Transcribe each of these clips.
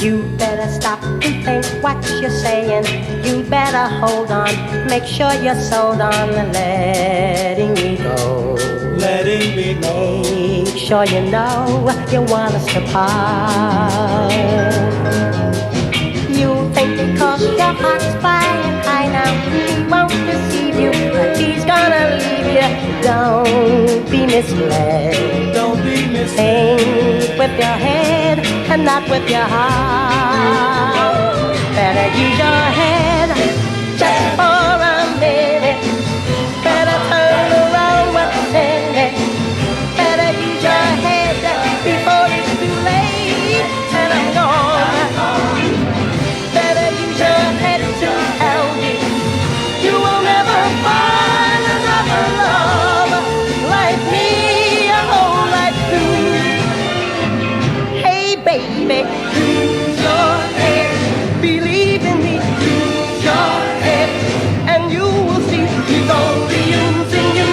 You better stop and think what you're saying. You better hold on, make sure you're sold on letting me go. Letting me go. Make sure you know you want us to part. You think because your heart's flying high now, he won't deceive you, but he's gonna leave you. Don't be misled. Don't be misled. Think with your head and not with your heart. Better use your head just for a minute. Better turn around what's in it. Better use your head before it's too late and I'm gone. Better use your head to help you. You will never find another love like me your whole life through. Hey baby, use your head. Believe in me, use your head, and you will see he's only using you.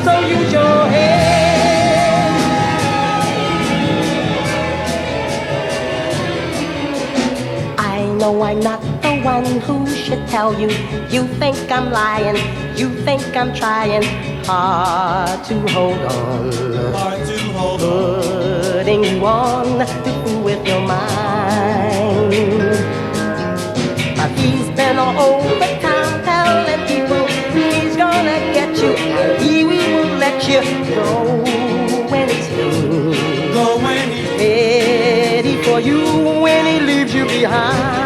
So use your head. I know I'm not the one who should tell you. You think I'm lying, you think I'm trying hard to hold on. Hard to hold on. Putting you on to fool with your mind. But he's been all over town telling people he's gonna get you, and he will let you go when it's through. Go when he's ready for you when he leaves you behind.